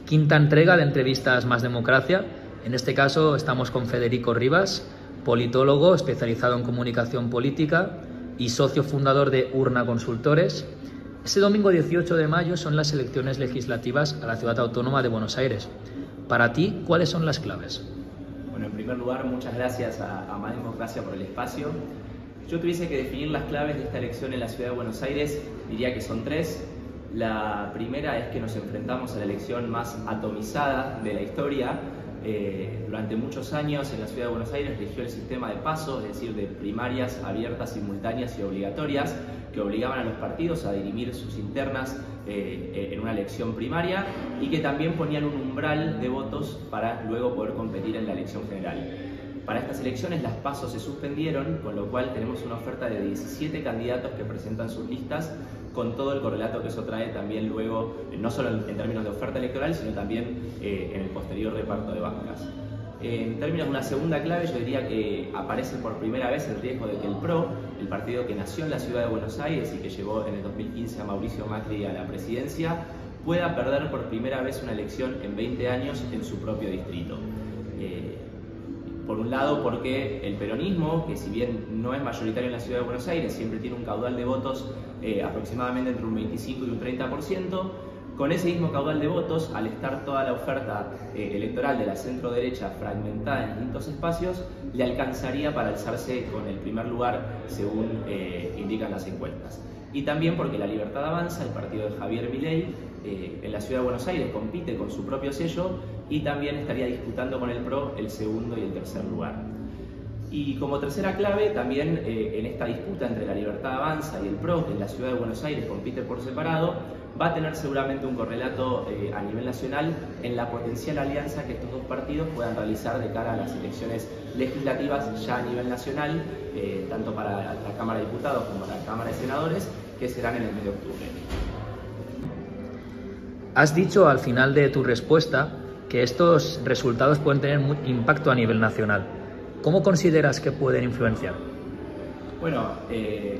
quinta entrega de Entrevistas Más Democracia. En este caso estamos con Federico Rivas, politólogo especializado en comunicación política y socio fundador de Urna Consultores. Este domingo 18 de mayo son las elecciones legislativas a la Ciudad Autónoma de Buenos Aires. Para ti, ¿cuáles son las claves? Bueno, en primer lugar, muchas gracias a Más Democracia por el espacio. Yo tuviese que definir las claves de esta elección en la Ciudad de Buenos Aires, diría que son tres. La primera es que nos enfrentamos a la elección más atomizada de la historia. Durante muchos años en la Ciudad de Buenos Aires rigió el sistema de paso, es decir, de primarias abiertas, simultáneas y obligatorias, que obligaban a los partidos a dirimir sus internas en una elección primaria y que también ponían un umbral de votos para luego poder competir en la elección general. Para estas elecciones las pasos se suspendieron, con lo cual tenemos una oferta de 17 candidatos que presentan sus listas, con todo el correlato que eso trae también luego, no solo en términos de oferta electoral, sino también en el posterior reparto de bancas. En términos de una segunda clave, yo diría que aparece por primera vez el riesgo de que el PRO, el partido que nació en la Ciudad de Buenos Aires y que llevó en el 2015 a Mauricio Macri a la presidencia, pueda perder por primera vez una elección en 20 años en su propio distrito. Por un lado, porque el peronismo, que si bien no es mayoritario en la Ciudad de Buenos Aires, siempre tiene un caudal de votos aproximadamente entre un 25 y un 30%, con ese mismo caudal de votos, al estar toda la oferta electoral de la centro-derecha fragmentada en distintos espacios, le alcanzaría para alzarse con el primer lugar, según indican las encuestas. Y también porque La Libertad Avanza, el partido de Javier Milei, en la Ciudad de Buenos Aires compite con su propio sello y también estaría disputando con el PRO el segundo y el tercer lugar. Y como tercera clave, también en esta disputa entre La Libertad Avanza y el PRO, que en la Ciudad de Buenos Aires compite por separado, va a tener seguramente un correlato a nivel nacional en la potencial alianza que estos dos partidos puedan realizar de cara a las elecciones legislativas ya a nivel nacional, tanto para la Cámara de Diputados como para la Cámara de Senadores, que serán en el mes de octubre. Has dicho al final de tu respuesta que estos resultados pueden tener impacto a nivel nacional. ¿Cómo consideras que pueden influenciar? Bueno,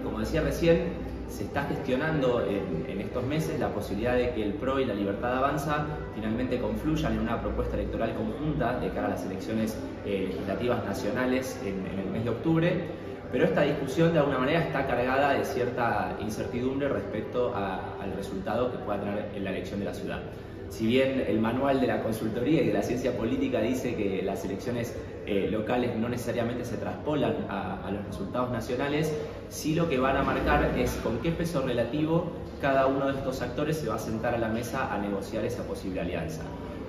como decía recién, se está gestionando en estos meses la posibilidad de que el PRO y La Libertad Avanza finalmente confluyan en una propuesta electoral conjunta de cara a las elecciones legislativas nacionales en el mes de octubre, pero esta discusión de alguna manera está cargada de cierta incertidumbre respecto al resultado que pueda tener en la elección de la ciudad. Si bien el manual de la consultoría y de la ciencia política dice que las elecciones locales no necesariamente se traspolan a los resultados nacionales, sí lo que van a marcar es con qué peso relativo cada uno de estos actores se va a sentar a la mesa a negociar esa posible alianza.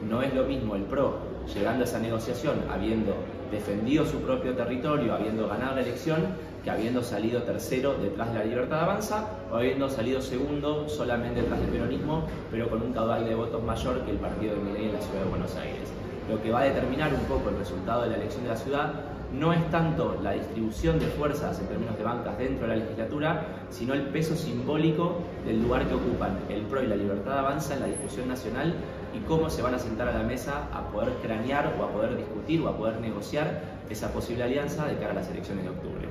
No es lo mismo el PRO llegando a esa negociación habiendo defendido su propio territorio, habiendo ganado la elección, que habiendo salido tercero detrás de La Libertad Avanza o habiendo salido segundo solamente detrás del peronismo, pero con un caudal de votos mayor que el partido de Milei en la Ciudad de Buenos Aires. Lo que va a determinar un poco el resultado de la elección de la ciudad no es tanto la distribución de fuerzas en términos de bancas dentro de la legislatura, sino el peso simbólico del lugar que ocupan el PRO y La Libertad Avanza en la discusión nacional y cómo se van a sentar a la mesa a poder cranear o a poder discutir o a poder negociar esa posible alianza de cara a las elecciones de octubre.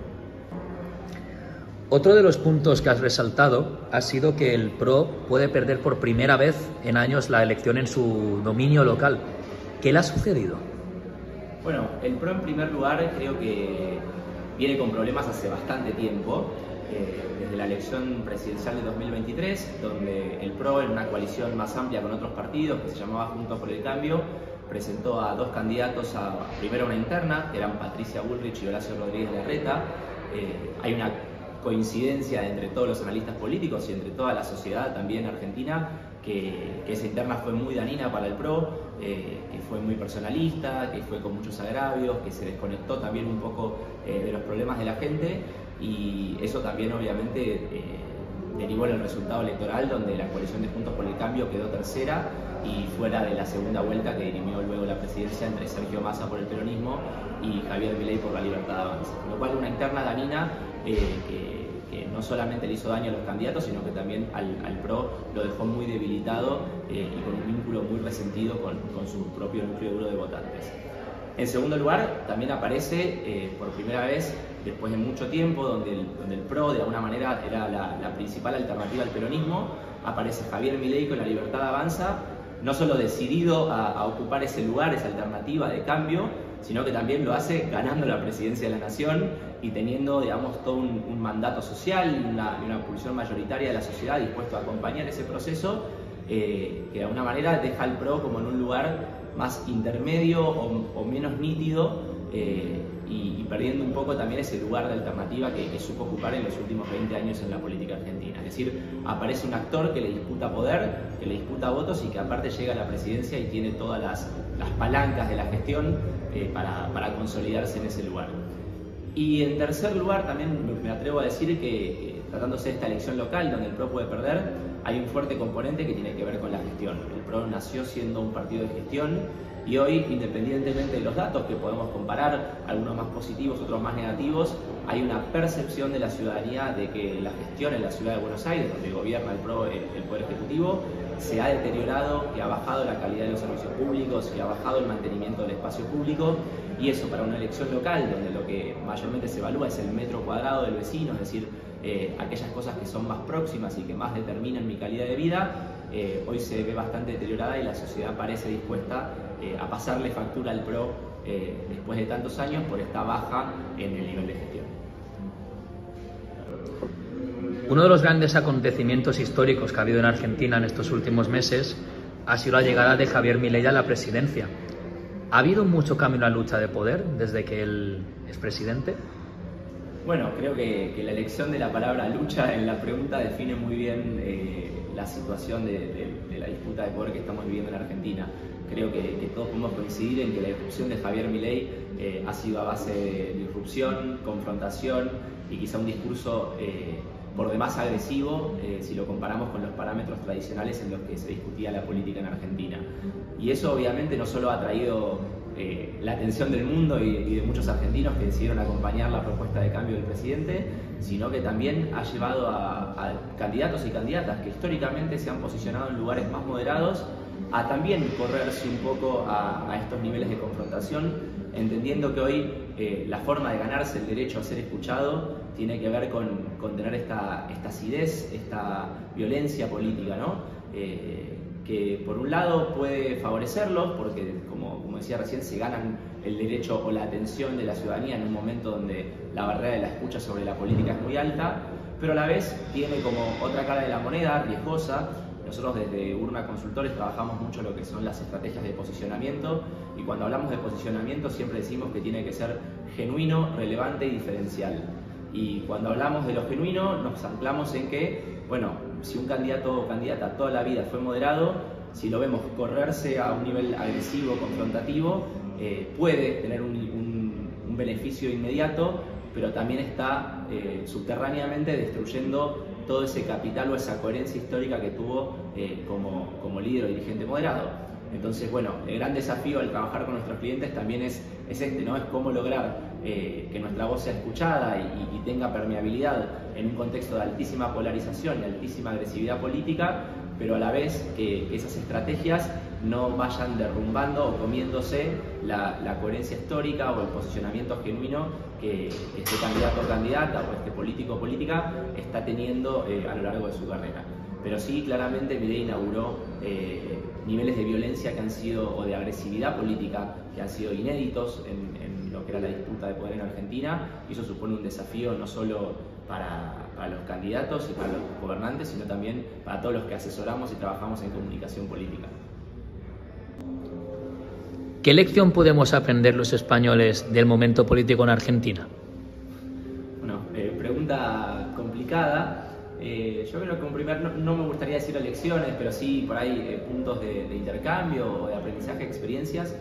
Otro de los puntos que has resaltado ha sido que el PRO puede perder por primera vez en años la elección en su dominio local. ¿Qué le ha sucedido? Bueno, el PRO en primer lugar creo que viene con problemas hace bastante tiempo, desde la elección presidencial de 2023, donde el PRO, en una coalición más amplia con otros partidos que se llamaba Juntos por el Cambio, presentó a dos candidatos primero a una interna, que eran Patricia Bullrich y Horacio Rodríguez Larreta. Hay una coincidencia entre todos los analistas políticos y entre toda la sociedad también argentina que esa interna fue muy dañina para el PRO, que fue muy personalista, que fue con muchos agravios, que se desconectó también un poco de los problemas de la gente, y eso también obviamente derivó en el resultado electoral, donde la coalición de Juntos por el Cambio quedó tercera y fuera de la segunda vuelta que dirimió luego la presidencia entre Sergio Massa por el peronismo y Javier Milei por La Libertad Avanza. Con lo cual una interna dañina que no solamente le hizo daño a los candidatos, sino que también al PRO lo dejó muy debilitado y con un vínculo muy resentido con su propio núcleo duro de votantes. En segundo lugar, también aparece por primera vez, después de mucho tiempo, donde el PRO de alguna manera era la principal alternativa al peronismo, aparece Javier Milei con La Libertad Avanza, no solo decidido a ocupar ese lugar, esa alternativa de cambio, sino que también lo hace ganando la presidencia de la Nación y teniendo, digamos, todo un mandato social y una pulsión mayoritaria de la sociedad dispuesto a acompañar ese proceso, que de alguna manera deja al PRO como en un lugar más intermedio o menos nítido, y perdiendo un poco también ese lugar de alternativa que supo ocupar en los últimos 20 años en la política argentina. Es decir, aparece un actor que le disputa poder, que le disputa votos y que aparte llega a la presidencia y tiene todas las palancas de la gestión para consolidarse en ese lugar. Y en tercer lugar, también me atrevo a decir que tratándose de esta elección local donde el PRO puede perder, hay un fuerte componente que tiene que ver con la gestión. El PRO nació siendo un partido de gestión y hoy, independientemente de los datos que podemos comparar, algunos más positivos, otros más negativos, hay una percepción de la ciudadanía de que la gestión en la ciudad de Buenos Aires, donde gobierna el PRO, el Poder Ejecutivo, se ha deteriorado, que ha bajado la calidad de los servicios públicos, que ha bajado el mantenimiento del espacio público, y eso para una elección local, donde lo que mayormente se evalúa es el metro cuadrado del vecino, es decir, aquellas cosas que son más próximas y que más determinan mi calidad de vida, hoy se ve bastante deteriorada y la sociedad parece dispuesta a pasarle factura al PRO después de tantos años por esta baja en el nivel de gestión. Uno de los grandes acontecimientos históricos que ha habido en Argentina en estos últimos meses ha sido la llegada de Javier Milei a la presidencia. ¿Ha habido mucho cambio en la lucha de poder desde que él es presidente? Bueno, creo que la elección de la palabra lucha en la pregunta define muy bien la situación de la disputa de poder que estamos viviendo en Argentina. Creo que todos podemos coincidir en que la irrupción de Javier Milei ha sido a base de disrupción, confrontación y quizá un discurso por demás agresivo si lo comparamos con los parámetros tradicionales en los que se discutía la política en Argentina. Y eso obviamente no solo ha traído la atención del mundo y de muchos argentinos que decidieron acompañar la propuesta de cambio del presidente, sino que también ha llevado a candidatos y candidatas que históricamente se han posicionado en lugares más moderados a también correrse un poco a estos niveles de confrontación, entendiendo que hoy la forma de ganarse el derecho a ser escuchado tiene que ver con tener esta acidez, esta violencia política, ¿no? Que por un lado puede favorecerlos, porque como decía recién, se ganan el derecho o la atención de la ciudadanía en un momento donde la barrera de la escucha sobre la política es muy alta, pero a la vez tiene como otra cara de la moneda, riesgosa. Nosotros desde Urna Consultores trabajamos mucho lo que son las estrategias de posicionamiento, y cuando hablamos de posicionamiento siempre decimos que tiene que ser genuino, relevante y diferencial. Y cuando hablamos de lo genuino nos anclamos en que, bueno, si un candidato o candidata toda la vida fue moderado, si lo vemos correrse a un nivel agresivo, confrontativo, puede tener un beneficio inmediato, pero también está subterráneamente destruyendo todo ese capital o esa coherencia histórica que tuvo como líder o dirigente moderado. Entonces, bueno, el gran desafío al trabajar con nuestros clientes también es este, ¿no? Es cómo lograr que nuestra voz sea escuchada y tenga permeabilidad en un contexto de altísima polarización y altísima agresividad política, pero a la vez que esas estrategias no vayan derrumbando o comiéndose la coherencia histórica o el posicionamiento genuino que este candidato o candidata o este político o política está teniendo a lo largo de su carrera. Pero sí, claramente Milei inauguró niveles de violencia que han sido, o de agresividad política, que han sido inéditos en lo que era la disputa de poder en Argentina, y eso supone un desafío no solo para los candidatos y para los gobernantes, sino también para todos los que asesoramos y trabajamos en comunicación política. ¿Qué lección podemos aprender los españoles del momento político en Argentina? Bueno, pregunta complicada. Yo creo que no me gustaría decir elecciones, pero sí por ahí puntos de intercambio o de aprendizaje, experiencias.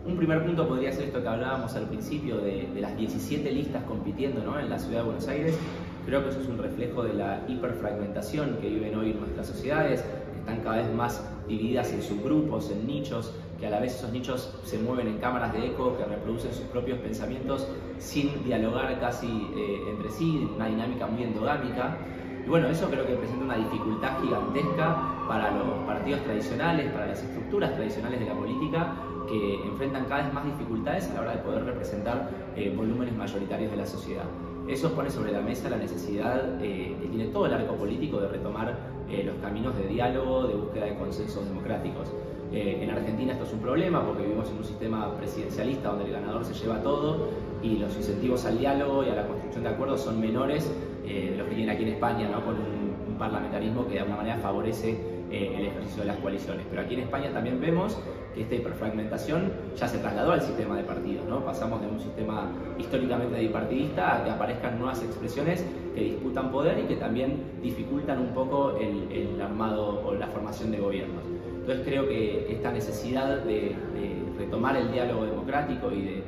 Un primer punto podría ser esto que hablábamos al principio de las 17 listas compitiendo, ¿no?, en la ciudad de Buenos Aires. Creo que eso es un reflejo de la hiperfragmentación que viven hoy nuestras sociedades, que están cada vez más divididas en subgrupos, en nichos, que a la vez esos nichos se mueven en cámaras de eco que reproducen sus propios pensamientos sin dialogar casi entre sí, una dinámica muy endogámica. Y bueno, eso creo que presenta una dificultad gigantesca para los partidos tradicionales, para las estructuras tradicionales de la política, que enfrentan cada vez más dificultades a la hora de poder representar volúmenes mayoritarios de la sociedad. Eso pone sobre la mesa la necesidad que tiene todo el arco político de retomar los caminos de diálogo, de búsqueda de consensos democráticos. En Argentina esto es un problema porque vivimos en un sistema presidencialista donde el ganador se lleva todo y los incentivos al diálogo y a la construcción de acuerdos son menores de los que tienen aquí en España, ¿no? Con un parlamentarismo que de alguna manera favorece el ejercicio de las coaliciones. Pero aquí en España también vemos que esta hiperfragmentación ya se trasladó al sistema de partidos, ¿no? Pasamos de un sistema históricamente bipartidista a que aparezcan nuevas expresiones que disputan poder y que también dificultan un poco el armado o la formación de gobiernos. Entonces creo que esta necesidad de retomar el diálogo democrático y de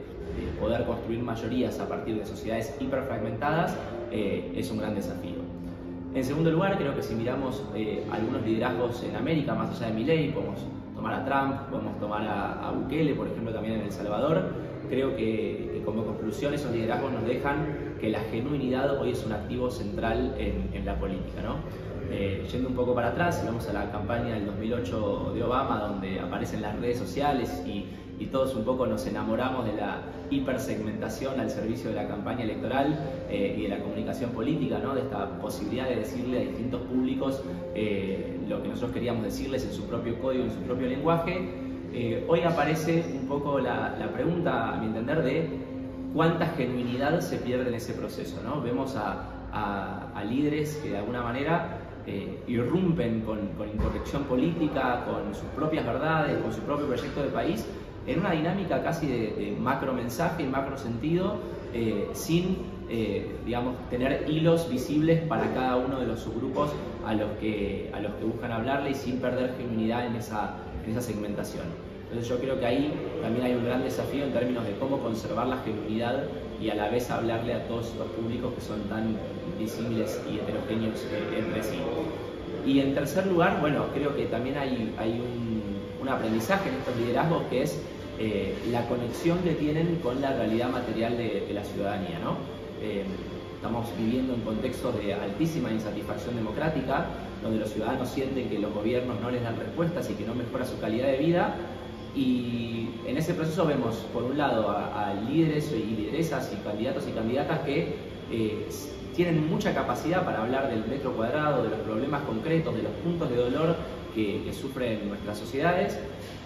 poder construir mayorías a partir de sociedades hiperfragmentadas es un gran desafío. En segundo lugar, creo que si miramos algunos liderazgos en América, más allá de Milei, podemos tomar a Trump, podemos tomar a Bukele, por ejemplo, también en El Salvador. Creo que como conclusión esos liderazgos nos dejan que la genuinidad hoy es un activo central en la política, ¿no? Yendo un poco para atrás, vamos a la campaña del 2008 de Obama, donde aparecen las redes sociales y todos un poco nos enamoramos de la hipersegmentación al servicio de la campaña electoral y de la comunicación política, ¿no? De esta posibilidad de decirle a distintos públicos lo que nosotros queríamos decirles en su propio código, en su propio lenguaje. Hoy aparece un poco la pregunta, a mi entender, de cuánta genuinidad se pierde en ese proceso, ¿no? Vemos a líderes que de alguna manera irrumpen con incorrección política, con sus propias verdades, con su propio proyecto de país, en una dinámica casi de macro mensaje y macro sentido, sin digamos, tener hilos visibles para cada uno de los subgrupos a los que buscan hablarle y sin perder genuinidad en esa segmentación. Entonces yo creo que ahí también hay un gran desafío en términos de cómo conservar la genuinidad y a la vez hablarle a todos estos públicos que son tan visibles y heterogéneos entre sí. Y en tercer lugar, bueno, creo que también hay un aprendizaje en estos liderazgos que es la conexión que tienen con la realidad material de la ciudadanía, ¿no? Estamos viviendo en contextos de altísima insatisfacción democrática, donde los ciudadanos sienten que los gobiernos no les dan respuestas y que no mejora su calidad de vida. Y en ese proceso vemos, por un lado, a líderes y lideresas y candidatos y candidatas que tienen mucha capacidad para hablar del metro cuadrado, de los problemas concretos, de los puntos de dolor que sufren nuestras sociedades,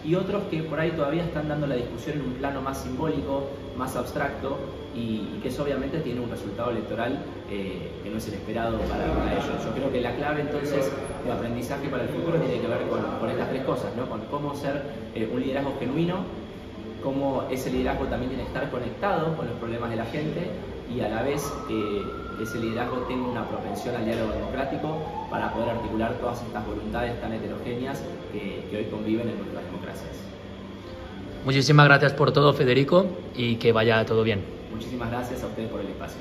y otros que por ahí todavía están dando la discusión en un plano más simbólico, más abstracto, y que eso obviamente tiene un resultado electoral que no es el esperado para ellos. Yo creo que la clave entonces de aprendizaje para el futuro tiene que ver con estas tres cosas, ¿no? Con cómo ser un liderazgo genuino, cómo ese liderazgo también tiene que estar conectado con los problemas de la gente y a la vez que ese liderazgo tenga una propensión al diálogo democrático para poder articular todas estas voluntades tan heterogéneas que hoy conviven en nuestras democracias. Muchísimas gracias por todo, Federico, y que vaya todo bien. Muchísimas gracias a ustedes por el espacio.